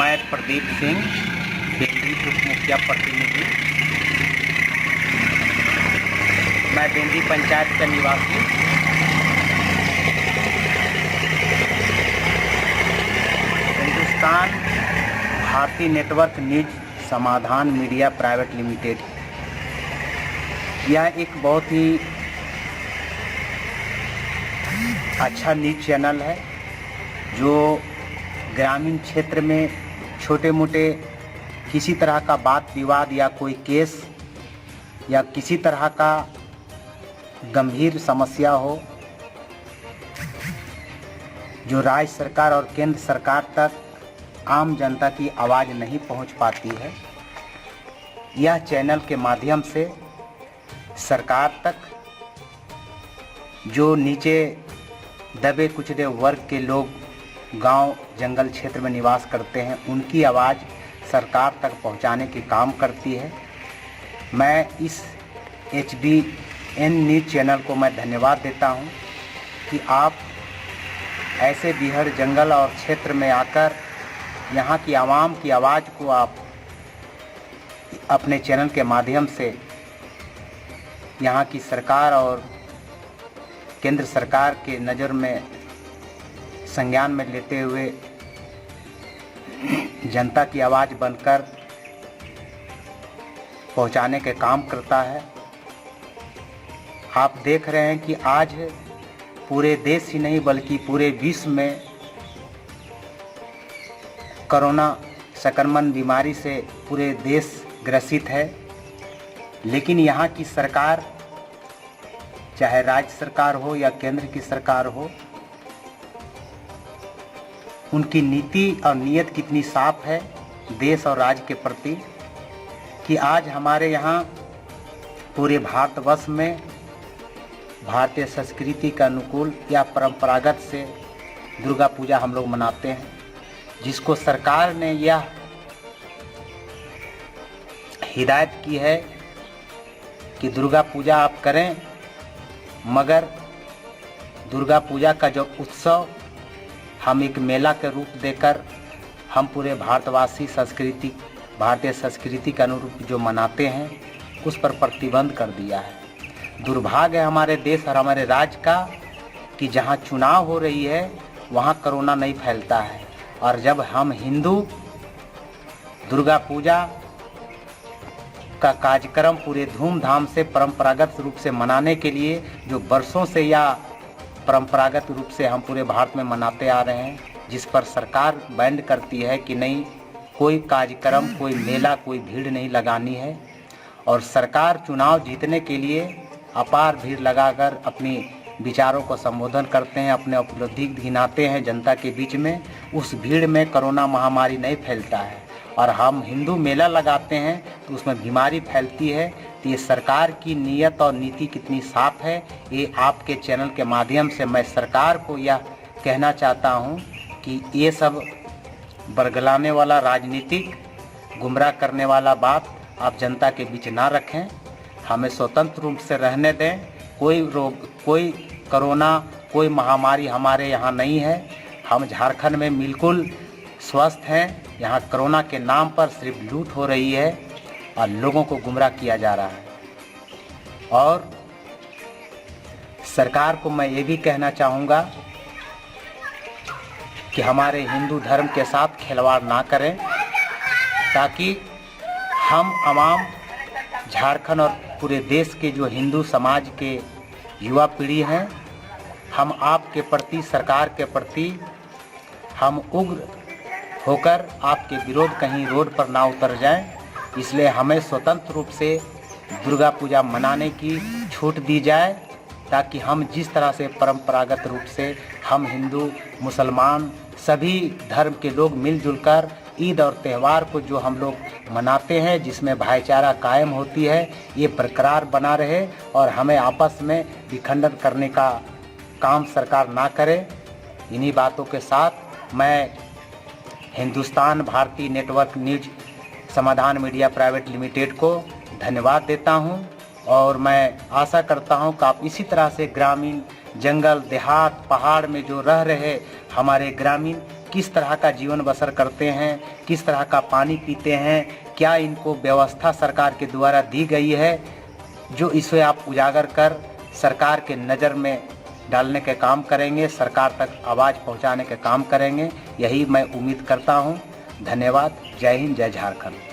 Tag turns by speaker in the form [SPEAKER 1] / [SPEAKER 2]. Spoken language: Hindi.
[SPEAKER 1] मैं प्रदीप सिंह, बेंदी उप मुखिया प्रतिनिधि। मैं बेंदी पंचायत का निवासी। हिंदुस्तान भारती नेटवर्क न्यूज समाधान मीडिया प्राइवेट लिमिटेड, यह एक बहुत ही अच्छा न्यूज चैनल है जो ग्रामीण क्षेत्र में छोटे मोटे किसी तरह का बात विवाद या कोई केस या किसी तरह का गंभीर समस्या हो जो राज्य सरकार और केंद्र सरकार तक आम जनता की आवाज़ नहीं पहुंच पाती है, यह चैनल के माध्यम से सरकार तक जो नीचे दबे कुचले वर्ग के लोग गांव जंगल क्षेत्र में निवास करते हैं, उनकी आवाज़ सरकार तक पहुंचाने की काम करती है। मैं इस HBN न्यूज़ चैनल को मैं धन्यवाद देता हूं कि आप ऐसे बीहड़ जंगल और क्षेत्र में आकर यहां की आवाम की आवाज़ को आप अपने चैनल के माध्यम से यहां की सरकार और केंद्र सरकार के नज़र में संज्ञान में लेते हुए जनता की आवाज़ बनकर पहुंचाने के काम करता है। आप देख रहे हैं कि आज पूरे देश ही नहीं बल्कि पूरे विश्व में कोरोना संक्रमण बीमारी से पूरे देश ग्रसित है, लेकिन यहाँ की सरकार, चाहे राज्य सरकार हो या केंद्र की सरकार हो, उनकी नीति और नीयत कितनी साफ है देश और राज्य के प्रति कि आज हमारे यहाँ पूरे भारतवर्ष में भारतीय संस्कृति के अनुकूल या परंपरागत से दुर्गा पूजा हम लोग मनाते हैं, जिसको सरकार ने यह हिदायत की है कि दुर्गा पूजा आप करें, मगर दुर्गा पूजा का जो उत्सव हम एक मेला के रूप देकर हम पूरे भारतवासी भारतीय संस्कृति के अनुरूप जो मनाते हैं, उस पर प्रतिबंध कर दिया है। दुर्भाग्य है हमारे देश और हमारे राज्य का कि जहां चुनाव हो रही है वहां कोरोना नहीं फैलता है, और जब हम हिंदू दुर्गा पूजा का कार्यक्रम पूरे धूमधाम से परंपरागत रूप से मनाने के लिए जो वर्षों से या परंपरागत रूप से हम पूरे भारत में मनाते आ रहे हैं, जिस पर सरकार बैन करती है कि नहीं, कोई कार्यक्रम, कोई मेला, कोई भीड़ नहीं लगानी है, और सरकार चुनाव जीतने के लिए अपार भीड़ लगाकर अपनी विचारों को संबोधन करते हैं, अपने उपलब्धि गिनाते हैं जनता के बीच में। उस भीड़ में कोरोना महामारी नहीं फैलता है, और हम हिंदू मेला लगाते हैं तो उसमें बीमारी फैलती है। तो ये सरकार की नीयत और नीति कितनी साफ है, ये आपके चैनल के माध्यम से मैं सरकार को यह कहना चाहता हूँ कि ये सब बरगलाने वाला, राजनीतिक गुमराह करने वाला बात आप जनता के बीच ना रखें, हमें स्वतंत्र रूप से रहने दें। कोई रोग, कोई कोरोना, कोई महामारी हमारे यहाँ नहीं है। हम झारखंड में बिल्कुल स्वस्थ हैं। यहाँ कोरोना के नाम पर सिर्फ लूट हो रही है और लोगों को गुमराह किया जा रहा है। और सरकार को मैं ये भी कहना चाहूँगा कि हमारे हिंदू धर्म के साथ खिलवाड़ ना करें, ताकि हम आवाम झारखंड और पूरे देश के जो हिंदू समाज के युवा पीढ़ी हैं, हम आपके प्रति, सरकार के प्रति हम उग्र होकर आपके विरोध कहीं रोड पर ना उतर जाएं। इसलिए हमें स्वतंत्र रूप से दुर्गा पूजा मनाने की छूट दी जाए, ताकि हम जिस तरह से परंपरागत रूप से हम हिंदू, मुसलमान, सभी धर्म के लोग मिलजुल कर ईद और त्यौहार को जो हम लोग मनाते हैं, जिसमें भाईचारा कायम होती है, ये बरकरार बना रहे और हमें आपस में विखंडन करने का काम सरकार ना करे। इन्हीं बातों के साथ मैं हिंदुस्तान भारती नेटवर्क न्यूज समाधान मीडिया प्राइवेट लिमिटेड को धन्यवाद देता हूं, और मैं आशा करता हूं कि आप इसी तरह से ग्रामीण, जंगल, देहात, पहाड़ में जो रह रहे हमारे ग्रामीण किस तरह का जीवन बसर करते हैं, किस तरह का पानी पीते हैं, क्या इनको व्यवस्था सरकार के द्वारा दी गई है, जो इसे आप उजागर कर सरकार के नज़र में डालने के काम करेंगे, सरकार तक आवाज़ पहुंचाने के काम करेंगे। यही मैं उम्मीद करता हूं। धन्यवाद। जय हिंद, जय झारखंड।